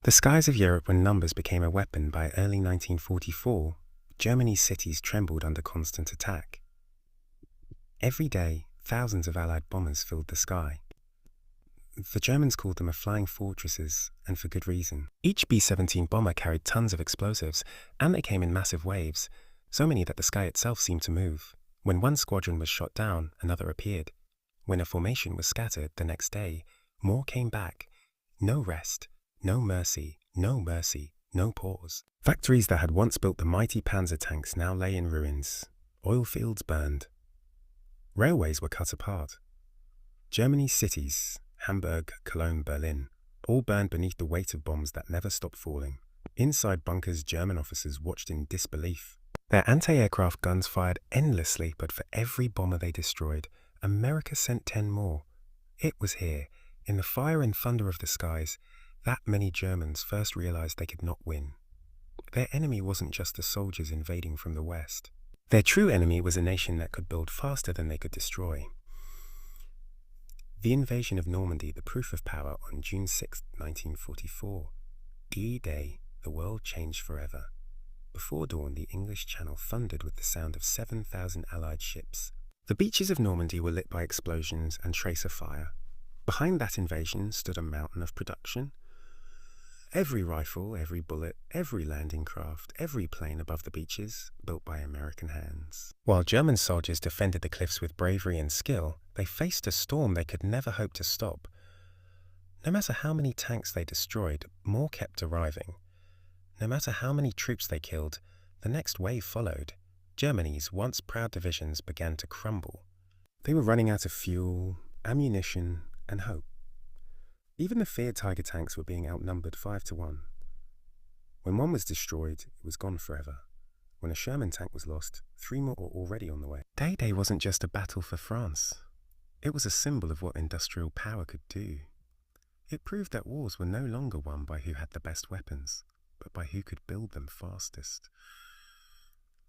The skies of Europe when numbers became a weapon by early 1944, Germany's cities trembled under constant attack. Every day, thousands of Allied bombers filled the sky. The Germans called them flying fortresses, and for good reason. Each B-17 bomber carried tons of explosives, and they came in massive waves, so many that the sky itself seemed to move. When one squadron was shot down, another appeared. When a formation was scattered the next day, more came back. No rest, no mercy, no mercy, no pause. Factories that had once built the mighty panzer tanks now lay in ruins. Oil fields burned. Railways were cut apart. Germany's cities, Hamburg, Cologne, Berlin, all burned beneath the weight of bombs that never stopped falling. Inside bunkers, German officers watched in disbelief. Their anti-aircraft guns fired endlessly, but for every bomber they destroyed, America sent 10 more. It was here, in the fire and thunder of the skies, that many Germans first realized they could not win. Their enemy wasn't just the soldiers invading from the west. Their true enemy was a nation that could build faster than they could destroy. The invasion of Normandy, the proof of power on June 6, 1944. D-Day, the world changed forever. Before dawn, the English Channel thundered with the sound of 7,000 Allied ships. The beaches of Normandy were lit by explosions and tracer fire. Behind that invasion stood a mountain of production. Every rifle, every bullet, every landing craft, every plane above the beaches, built by American hands. While German soldiers defended the cliffs with bravery and skill, they faced a storm they could never hope to stop. No matter how many tanks they destroyed, more kept arriving. No matter how many troops they killed, the next wave followed. Germany's once proud divisions began to crumble. They were running out of fuel, ammunition, and hope. Even the feared Tiger tanks were being outnumbered 5-1. When one was destroyed, it was gone forever. When a Sherman tank was lost, 3 more were already on the way. D-Day wasn't just a battle for France. It was a symbol of what industrial power could do. It proved that wars were no longer won by who had the best weapons, but by who could build them fastest.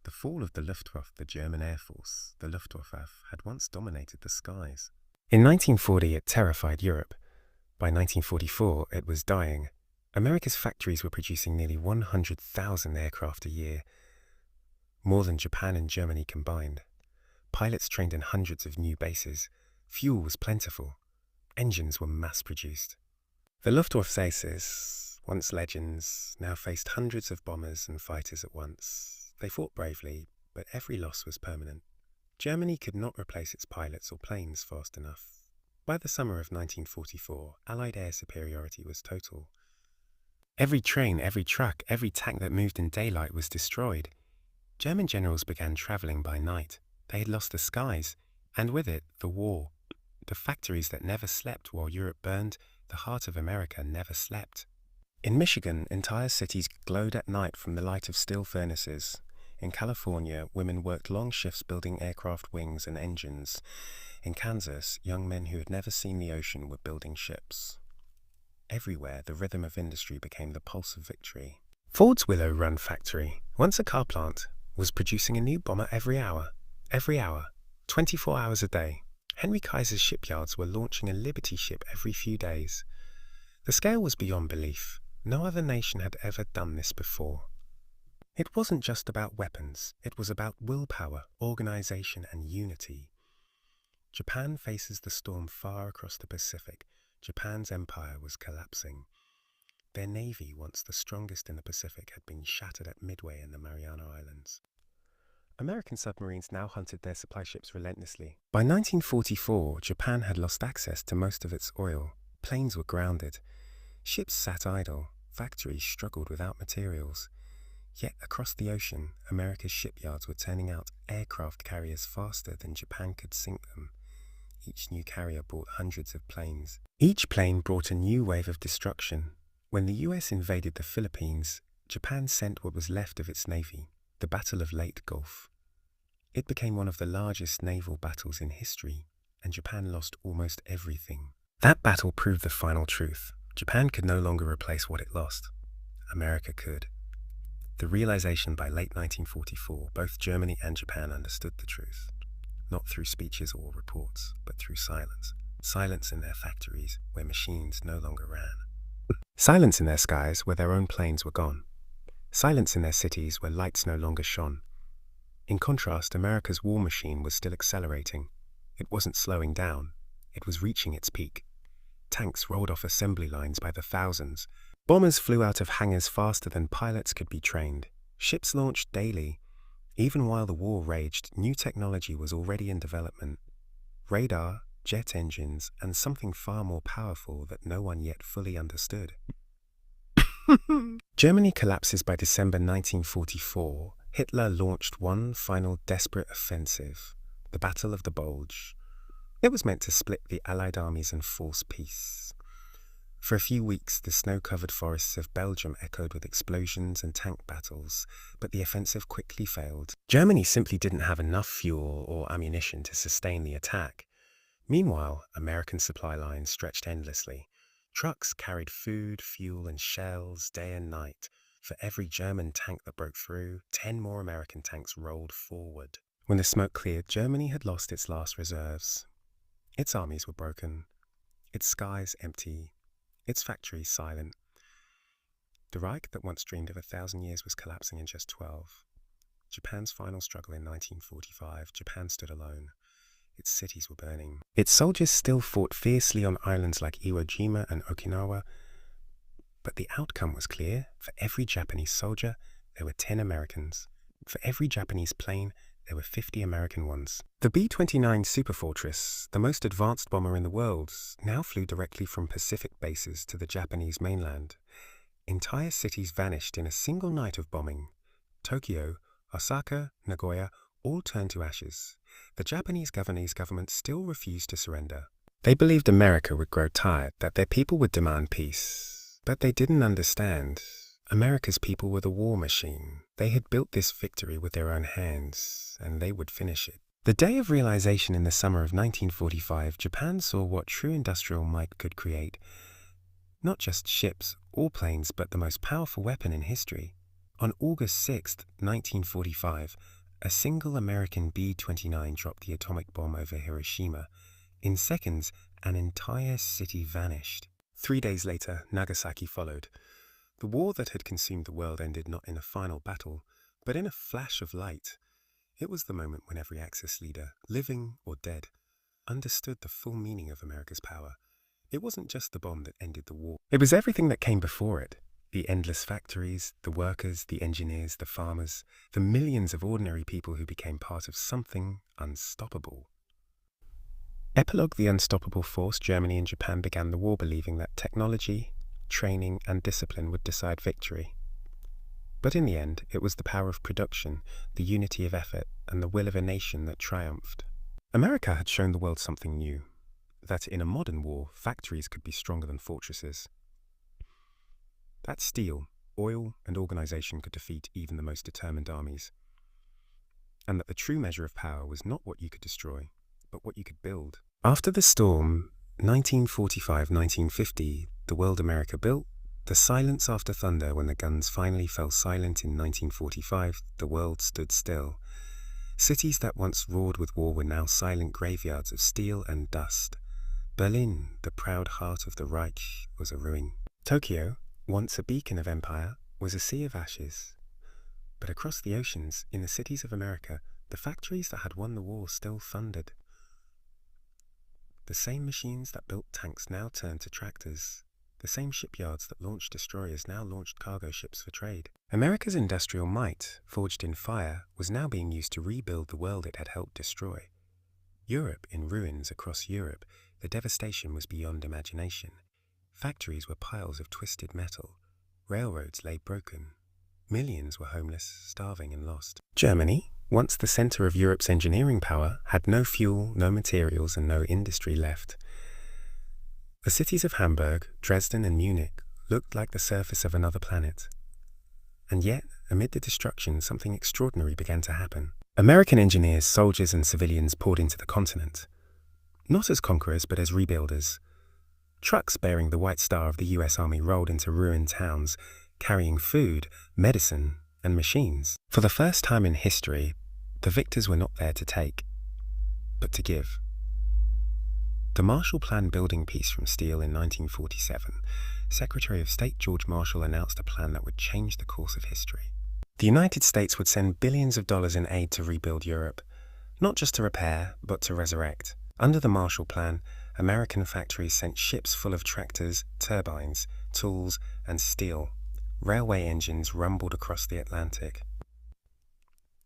The fall of the Luftwaffe, the German Air Force, the Luftwaffe, had once dominated the skies. In 1940, it terrified Europe. By 1944, it was dying. America's factories were producing nearly 100,000 aircraft a year, more than Japan and Germany combined. Pilots trained in hundreds of new bases. Fuel was plentiful. Engines were mass-produced. The Luftwaffe's aces, once legends, now faced hundreds of bombers and fighters at once. They fought bravely, but every loss was permanent. Germany could not replace its pilots or planes fast enough. By the summer of 1944, Allied air superiority was total. Every train, every truck, every tank that moved in daylight was destroyed. German generals began traveling by night. They had lost the skies, and with it, the war. The factories that never slept while Europe burned, the heart of America never slept. In Michigan, entire cities glowed at night from the light of steel furnaces. In California, women worked long shifts building aircraft wings and engines. In Kansas, young men who had never seen the ocean were building ships. Everywhere, the rhythm of industry became the pulse of victory. Ford's Willow Run factory, once a car plant, was producing a new bomber every hour, 24 hours a day. Henry Kaiser's shipyards were launching a Liberty ship every few days. The scale was beyond belief. No other nation had ever done this before. It wasn't just about weapons, it was about willpower, organization, and unity. Japan faces the storm far across the Pacific. Japan's empire was collapsing. Their navy, once the strongest in the Pacific, had been shattered at Midway in the Mariana Islands. American submarines now hunted their supply ships relentlessly. By 1944, Japan had lost access to most of its oil. Planes were grounded. Ships sat idle. Factories struggled without materials. Yet across the ocean, America's shipyards were turning out aircraft carriers faster than Japan could sink them. Each new carrier brought hundreds of planes. Each plane brought a new wave of destruction. When the US invaded the Philippines, Japan sent what was left of its navy, the Battle of Leyte Gulf. It became one of the largest naval battles in history, and Japan lost almost everything. That battle proved the final truth. Japan could no longer replace what it lost. America could. The realization by late 1944, both Germany and Japan understood the truth. Not through speeches or reports, but through silence. Silence in their factories, where machines no longer ran. Silence in their skies where their own planes were gone. Silence in their cities where lights no longer shone. In contrast, America's war machine was still accelerating. It wasn't slowing down. It was reaching its peak. Tanks rolled off assembly lines by the thousands. Bombers flew out of hangars faster than pilots could be trained. Ships launched daily. Even while the war raged, new technology was already in development. Radar, jet engines, and something far more powerful that no one yet fully understood. Germany collapses by December 1944. Hitler launched one final desperate offensive, the Battle of the Bulge. It was meant to split the Allied armies and force peace. For a few weeks, the snow-covered forests of Belgium echoed with explosions and tank battles, but the offensive quickly failed. Germany simply didn't have enough fuel or ammunition to sustain the attack. Meanwhile, American supply lines stretched endlessly. Trucks carried food, fuel, and shells day and night. For every German tank that broke through, 10 more American tanks rolled forward. When the smoke cleared, Germany had lost its last reserves. Its armies were broken, its skies empty, its factories silent. The Reich that once dreamed of 1,000 years was collapsing in just 12. Japan's final struggle in 1945, Japan stood alone. Its cities were burning. Its soldiers still fought fiercely on islands like Iwo Jima and Okinawa, but the outcome was clear. For every Japanese soldier, there were 10 Americans. For every Japanese plane, there were 50 American ones. The B-29 Superfortress, the most advanced bomber in the world, now flew directly from Pacific bases to the Japanese mainland. Entire cities vanished in a single night of bombing. Tokyo, Osaka, Nagoya all turned to ashes. The Japanese government still refused to surrender. They believed America would grow tired, that their people would demand peace. But they didn't understand. America's people were the war machine. They had built this victory with their own hands, and they would finish it. The day of realization in the summer of 1945, Japan saw what true industrial might could create. Not just ships or planes, but the most powerful weapon in history. On August 6, 1945, a single American B-29 dropped the atomic bomb over Hiroshima. In seconds, an entire city vanished. 3 days later, Nagasaki followed. The war that had consumed the world ended not in a final battle, but in a flash of light. It was the moment when every Axis leader, living or dead, understood the full meaning of America's power. It wasn't just the bomb that ended the war. It was everything that came before it. The endless factories, the workers, the engineers, the farmers, the millions of ordinary people who became part of something unstoppable. Epilogue: The unstoppable force. Germany and Japan began the war believing that technology, training, and discipline would decide victory. But in the end, it was the power of production, the unity of effort, and the will of a nation that triumphed. America had shown the world something new, that in a modern war, factories could be stronger than fortresses. That steel, oil, and organization could defeat even the most determined armies. And that the true measure of power was not what you could destroy, but what you could build. After the storm, 1945-1950, the world America built, the silence after thunder when the guns finally fell silent in 1945, the world stood still. Cities that once roared with war were now silent graveyards of steel and dust. Berlin, the proud heart of the Reich, was a ruin. Tokyo, once a beacon of empire, was a sea of ashes. But across the oceans, in the cities of America, the factories that had won the war still thundered. The same machines that built tanks now turned to tractors. The same shipyards that launched destroyers now launched cargo ships for trade. America's industrial might, forged in fire, was now being used to rebuild the world it had helped destroy. Europe in ruins across Europe, the devastation was beyond imagination. Factories were piles of twisted metal. Railroads lay broken. Millions were homeless, starving, and lost. Germany, once the center of Europe's engineering power, had no fuel, no materials, and no industry left. The cities of Hamburg, Dresden, and Munich looked like the surface of another planet. And yet, amid the destruction, something extraordinary began to happen. American engineers, soldiers, and civilians poured into the continent. Not as conquerors, but as rebuilders. Trucks bearing the white star of the US Army rolled into ruined towns, carrying food, medicine, and machines. For the first time in history, the victors were not there to take, but to give. The Marshall Plan building peace from steel in 1947, Secretary of State George Marshall announced a plan that would change the course of history. The United States would send billions of dollars in aid to rebuild Europe, not just to repair, but to resurrect. Under the Marshall Plan, American factories sent ships full of tractors, turbines, tools, and steel. Railway engines rumbled across the Atlantic.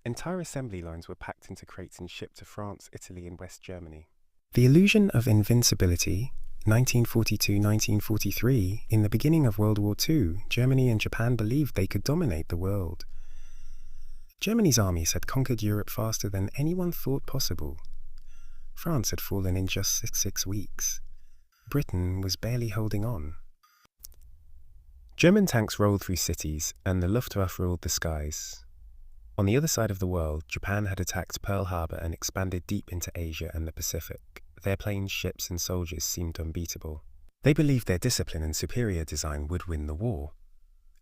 Entire assembly lines were packed into crates and shipped to France, Italy, and West Germany. The illusion of invincibility, 1942-1943, in the beginning of World War II, Germany and Japan believed they could dominate the world. Germany's armies had conquered Europe faster than anyone thought possible. France had fallen in just 6 weeks. Britain was barely holding on. German tanks rolled through cities, and the Luftwaffe ruled the skies. On the other side of the world, Japan had attacked Pearl Harbor and expanded deep into Asia and the Pacific. Their planes, ships, and soldiers seemed unbeatable. They believed their discipline and superior design would win the war.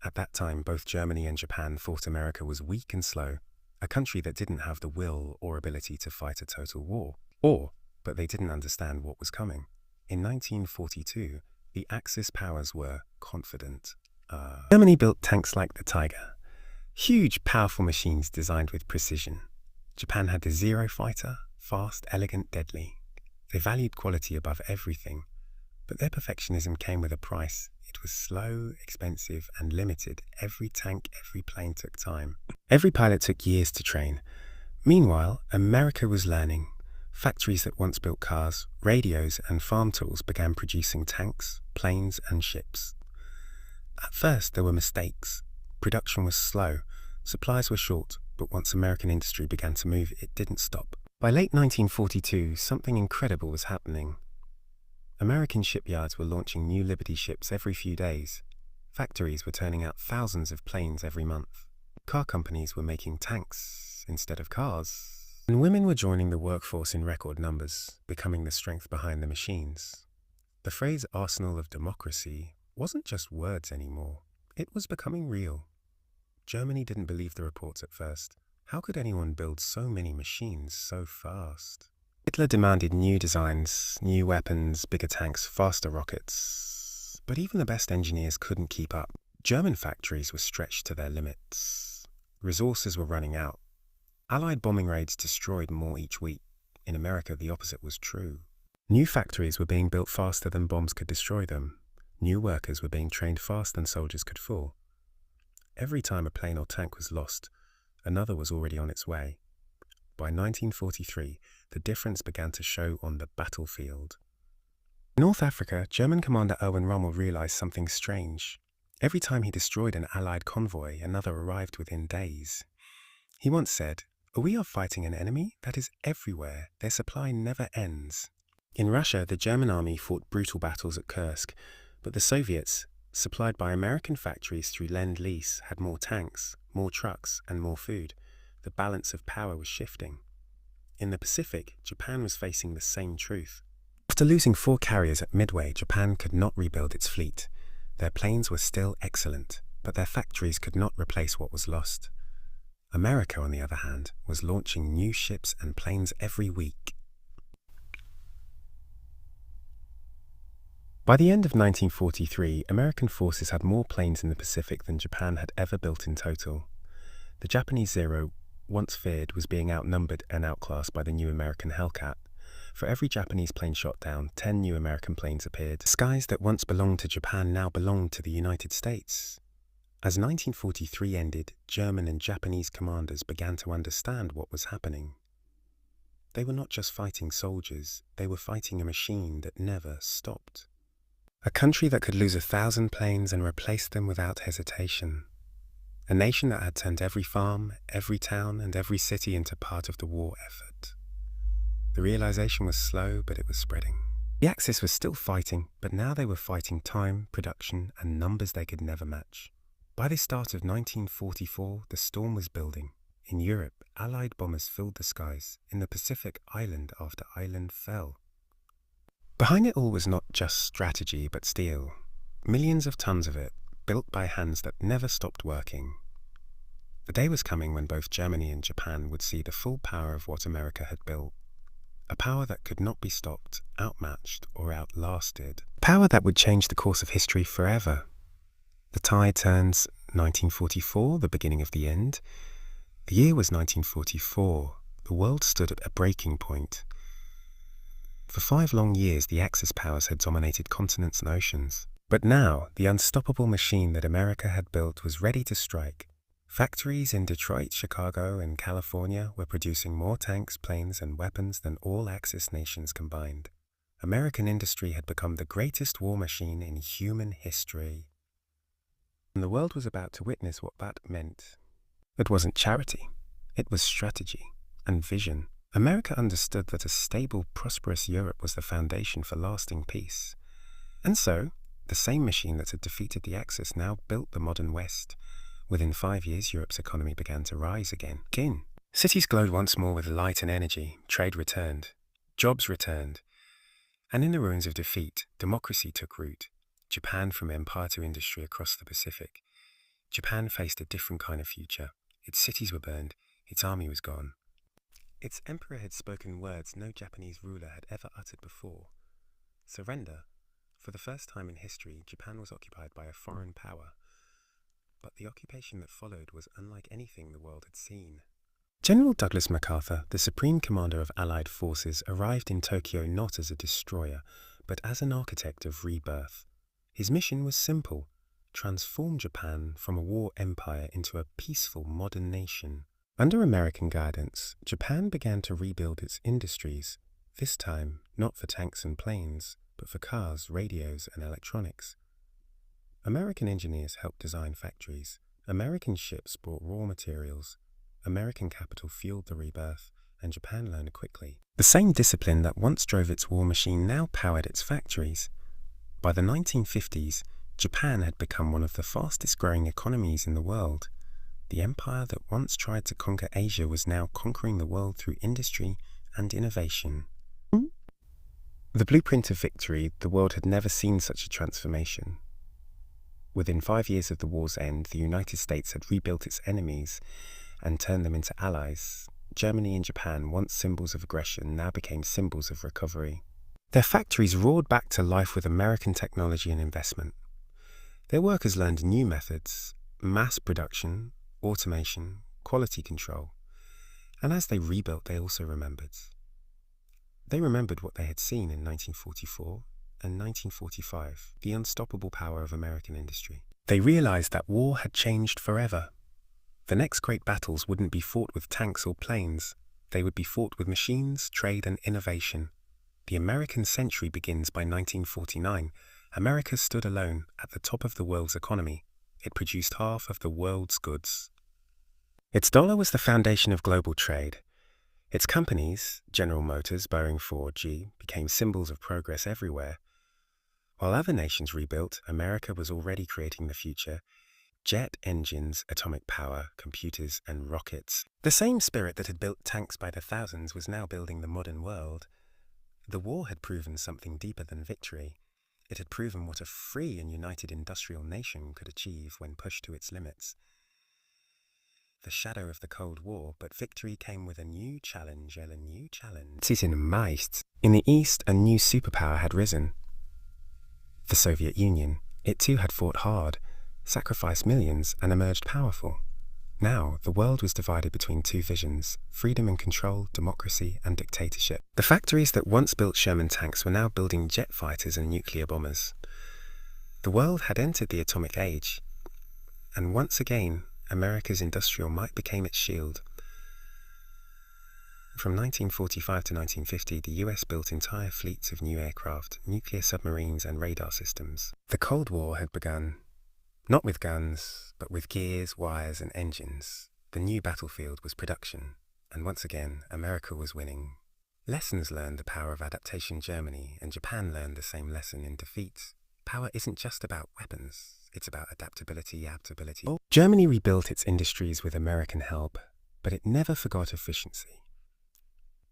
At that time, both Germany and Japan thought America was weak and slow, a country that didn't have the will or ability to fight a total war. But they didn't understand what was coming. In 1942, the Axis powers were confident. Germany built tanks like the Tiger, huge, powerful machines designed with precision. Japan had the Zero fighter, fast, elegant, deadly. They valued quality above everything, but their perfectionism came with a price. It was slow, expensive, and limited. Every tank, every plane took time. Every pilot took years to train. Meanwhile, America was learning. Factories that once built cars, radios, and farm tools began producing tanks, planes, and ships. At first, there were mistakes. Production was slow, supplies were short, but once American industry began to move, it didn't stop. By late 1942, something incredible was happening. American shipyards were launching new Liberty ships every few days. Factories were turning out thousands of planes every month. Car companies were making tanks instead of cars. And women were joining the workforce in record numbers, becoming the strength behind the machines. The phrase arsenal of democracy wasn't just words anymore. It was becoming real. Germany didn't believe the reports at first. How could anyone build so many machines so fast? Hitler demanded new designs, new weapons, bigger tanks, faster rockets. But even the best engineers couldn't keep up. German factories were stretched to their limits. Resources were running out. Allied bombing raids destroyed more each week. In America, the opposite was true. New factories were being built faster than bombs could destroy them. New workers were being trained faster than soldiers could fall. Every time a plane or tank was lost, another was already on its way. By 1943, the difference began to show on the battlefield. In North Africa, German commander Erwin Rommel realized something strange. Every time he destroyed an Allied convoy, another arrived within days. He once said, "We are fighting an enemy that is everywhere. Their supply never ends." In Russia, the German army fought brutal battles at Kursk, but the Soviets, supplied by American factories through Lend-Lease, had more tanks, more trucks, and more food. The balance of power was shifting. In the Pacific, Japan was facing the same truth. After losing 4 carriers at Midway, Japan could not rebuild its fleet. Their planes were still excellent, but their factories could not replace what was lost. America, on the other hand, was launching new ships and planes every week. By the end of 1943, American forces had more planes in the Pacific than Japan had ever built in total. The Japanese Zero, once feared, was being outnumbered and outclassed by the new American Hellcat. For every Japanese plane shot down, 10 new American planes appeared. Skies that once belonged to Japan now belonged to the United States. As 1943 ended, German and Japanese commanders began to understand what was happening. They were not just fighting soldiers, they were fighting a machine that never stopped. A country that could lose 1,000 planes and replace them without hesitation. A nation that had turned every farm, every town, and every city into part of the war effort. The realization was slow, but it was spreading. The Axis was still fighting, but now they were fighting time, production, and numbers they could never match. By the start of 1944, the storm was building. In Europe, Allied bombers filled the skies. In the Pacific, island after island fell. Behind it all was not just strategy, but steel. Millions of tons of it, built by hands that never stopped working. The day was coming when both Germany and Japan would see the full power of what America had built. a power that could not be stopped, outmatched, or outlasted. Power that would change the course of history forever. The tide turns 1944, the beginning of the end. The year was 1944. The world stood at a breaking point. For 5 long years, the Axis powers had dominated continents and oceans. But now, the unstoppable machine that America had built was ready to strike. Factories in Detroit, Chicago, and California were producing more tanks, planes, and weapons than all Axis nations combined. American industry had become the greatest war machine in human history. And the world was about to witness what that meant. It wasn't charity, it was strategy and vision. America understood that a stable, prosperous Europe was the foundation for lasting peace. And so, the same machine that had defeated the Axis now built the modern West. Within 5 years, Europe's economy began to rise again. Cities glowed once more with light and energy, trade returned, jobs returned, and in the ruins of defeat, democracy took root. Japan from empire to industry across the Pacific. Japan faced a different kind of future. Its cities were burned, its army was gone. Its emperor had spoken words no Japanese ruler had ever uttered before. Surrender. For the first time in history, Japan was occupied by a foreign power. But the occupation that followed was unlike anything the world had seen. General Douglas MacArthur, the supreme commander of Allied forces, arrived in Tokyo not as a destroyer, but as an architect of rebirth. His mission was simple: transform Japan from a war empire into a peaceful modern nation. Under American guidance, Japan began to rebuild its industries, this time not for tanks and planes, but for cars, radios, and electronics. American engineers helped design factories, American ships brought raw materials, American capital fueled the rebirth, and Japan learned quickly. The same discipline that once drove its war machine now powered its factories. By the 1950s, Japan had become one of the fastest growing economies in the world. The empire that once tried to conquer Asia was now conquering the world through industry and innovation. The blueprint of victory, the world had never seen such a transformation. Within 5 years of the war's end, the United States had rebuilt its enemies and turned them into allies. Germany and Japan, once symbols of aggression, now became symbols of recovery. Their factories roared back to life with American technology and investment. Their workers learned new methods, mass production, automation, quality control. And as they rebuilt, they also remembered. They remembered what they had seen in 1944 and 1945, the unstoppable power of American industry. They realized that war had changed forever. The next great battles wouldn't be fought with tanks or planes. They would be fought with machines, trade, and innovation. The American century begins by 1949. America stood alone at the top of the world's economy. It produced half of the world's goods. Its dollar was the foundation of global trade. Its companies, General Motors, Boeing, Ford, GE, became symbols of progress everywhere. While other nations rebuilt, America was already creating the future. Jet engines, atomic power, computers, and rockets. The same spirit that had built tanks by the thousands was now building the modern world. The war had proven something deeper than victory. It had proven what a free and united industrial nation could achieve when pushed to its limits. The shadow of the Cold War, but victory came with a new challenge. In the East, a new superpower had risen. The Soviet Union. It too had fought hard, sacrificed millions, and emerged powerful. Now, the world was divided between two visions: freedom and control, democracy and dictatorship. The factories that once built Sherman tanks were now building jet fighters and nuclear bombers. The world had entered the atomic age, and once again, America's industrial might became its shield. From 1945 to 1950, the US built entire fleets of new aircraft, nuclear submarines, and radar systems. The Cold War had begun. Not with guns, but with gears, wires, and engines. The new battlefield was production, and once again, America was winning. Lessons learned: the power of adaptation. Germany and Japan learned the same lesson in defeat. Power isn't just about weapons, it's about adaptability. Germany rebuilt its industries with American help, but it never forgot efficiency.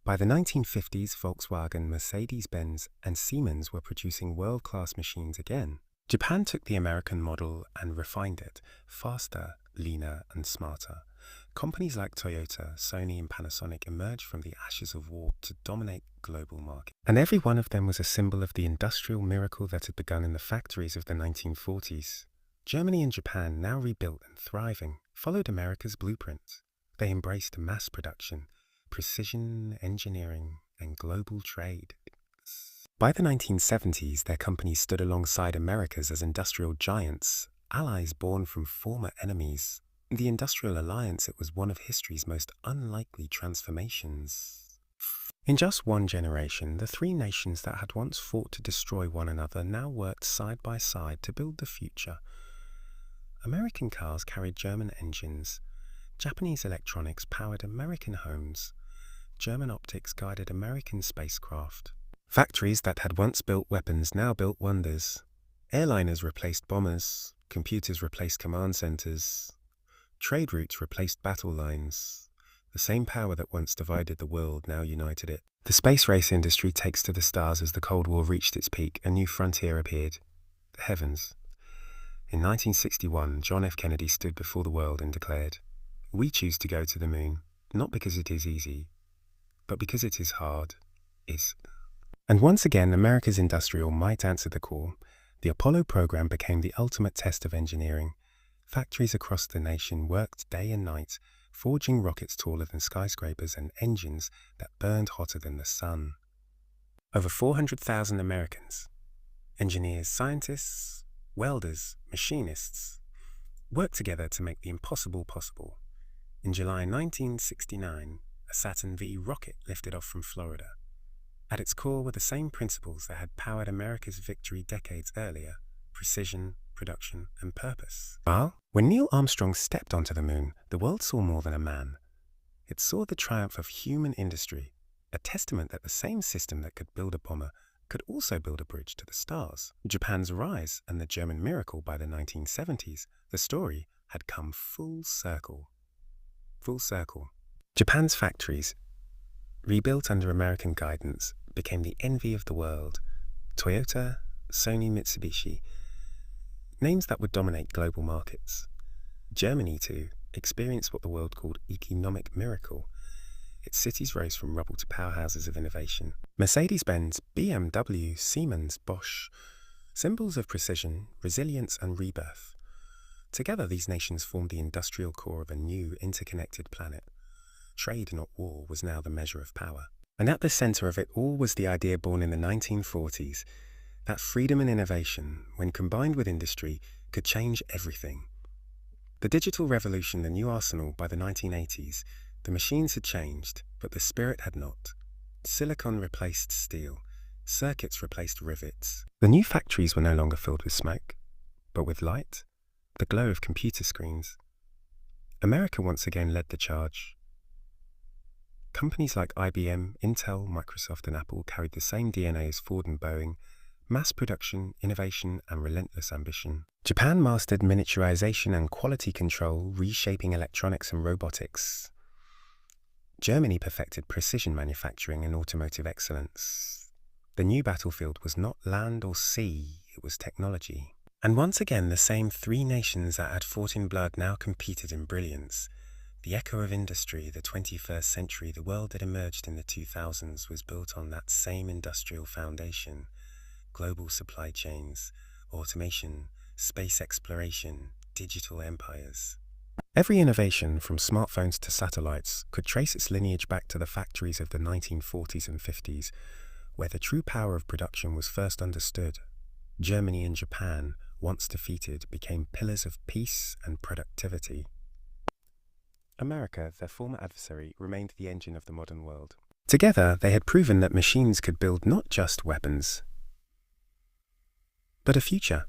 By the 1950s, Volkswagen, Mercedes-Benz, and Siemens were producing world-class machines again. Japan took the American model and refined it, faster, leaner, and smarter. Companies like Toyota, Sony, and Panasonic emerged from the ashes of war to dominate global markets. And every one of them was a symbol of the industrial miracle that had begun in the factories of the 1940s. Germany and Japan, now rebuilt and thriving, followed America's blueprint. They embraced mass production, precision engineering, and global trade. By the 1970s, their companies stood alongside America's as industrial giants, allies born from former enemies. The Industrial Alliance, it was one of history's most unlikely transformations. In just one generation, the three nations that had once fought to destroy one another now worked side by side to build the future. American cars carried German engines, Japanese electronics powered American homes, German optics guided American spacecraft. Factories that had once built weapons now built wonders. Airliners replaced bombers, computers replaced command centers, trade routes replaced battle lines. The same power that once divided the world now united it. The space race industry takes to the stars as the Cold War reached its peak. A new frontier appeared. The heavens. In 1961, John F. Kennedy stood before the world and declared, "We choose to go to the moon, not because it is easy, but because it is hard, And once again, America's industrial might answered the call. The Apollo program became the ultimate test of engineering. Factories across the nation worked day and night, forging rockets taller than skyscrapers and engines that burned hotter than the sun. Over 400,000 Americans, engineers, scientists, welders, machinists, worked together to make the impossible possible. In July 1969, a Saturn V rocket lifted off from Florida. At its core were the same principles that had powered America's victory decades earlier: precision, production, and purpose. Well, when Neil Armstrong stepped onto the moon, the world saw more than a man. It saw the triumph of human industry, a testament that the same system that could build a bomber could also build a bridge to the stars. Japan's rise and the German miracle by the 1970s, the story had come full circle. Full circle. Japan's factories, rebuilt under American guidance, became the envy of the world. Toyota, Sony, Mitsubishi, names that would dominate global markets. Germany, too, experienced what the world called economic miracle. Its cities rose from rubble to powerhouses of innovation. Mercedes-Benz, BMW, Siemens, Bosch, symbols of precision, resilience, and rebirth. Together, these nations formed the industrial core of a new, interconnected planet. Trade, not war, was now the measure of power. And at the center of it all was the idea born in the 1940s, that freedom and innovation, when combined with industry, could change everything. The digital revolution, the new arsenal by the 1980s, the machines had changed, but the spirit had not. Silicon replaced steel, circuits replaced rivets. The new factories were no longer filled with smoke, but with light, the glow of computer screens. America once again led the charge. Companies like IBM, Intel, Microsoft, and Apple carried the same DNA as Ford and Boeing: mass production, innovation, and relentless ambition. Japan mastered miniaturization and quality control, reshaping electronics and robotics. Germany perfected precision manufacturing and automotive excellence. The new battlefield was not land or sea, it was technology. And once again, the same three nations that had fought in blood now competed in brilliance. The echo of industry, the 21st century, the world that emerged in the 2000s was built on that same industrial foundation. Global supply chains, automation, space exploration, digital empires. Every innovation, from smartphones to satellites, could trace its lineage back to the factories of the 1940s and 50s, where the true power of production was first understood. Germany and Japan, once defeated, became pillars of peace and productivity. America, their former adversary, remained the engine of the modern world. Together, they had proven that machines could build not just weapons, but a future.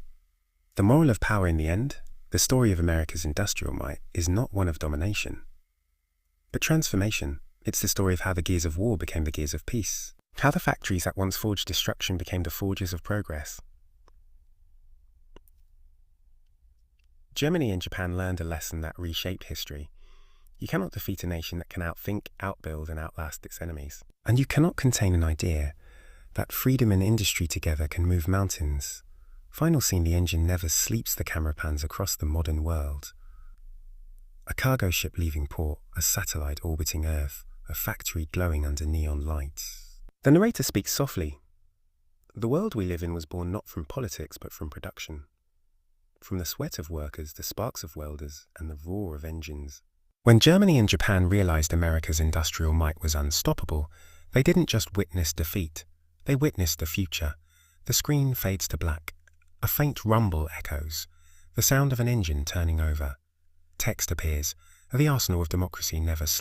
The moral of power in the end, the story of America's industrial might, is not one of domination, but transformation. It's the story of how the gears of war became the gears of peace, how the factories that once forged destruction became the forges of progress. Germany and Japan learned a lesson that reshaped history. You cannot defeat a nation that can outthink, outbuild, and outlast its enemies. And you cannot contain an idea that freedom and industry together can move mountains. Final scene: the engine never sleeps, the camera pans across the modern world. A cargo ship leaving port, a satellite orbiting Earth, a factory glowing under neon lights. The narrator speaks softly. The world we live in was born not from politics but from production. From the sweat of workers, the sparks of welders, and the roar of engines. When Germany and Japan realized America's industrial might was unstoppable, they didn't just witness defeat, they witnessed the future. The screen fades to black. A faint rumble echoes, the sound of an engine turning over. Text appears, the arsenal of democracy never sleeps.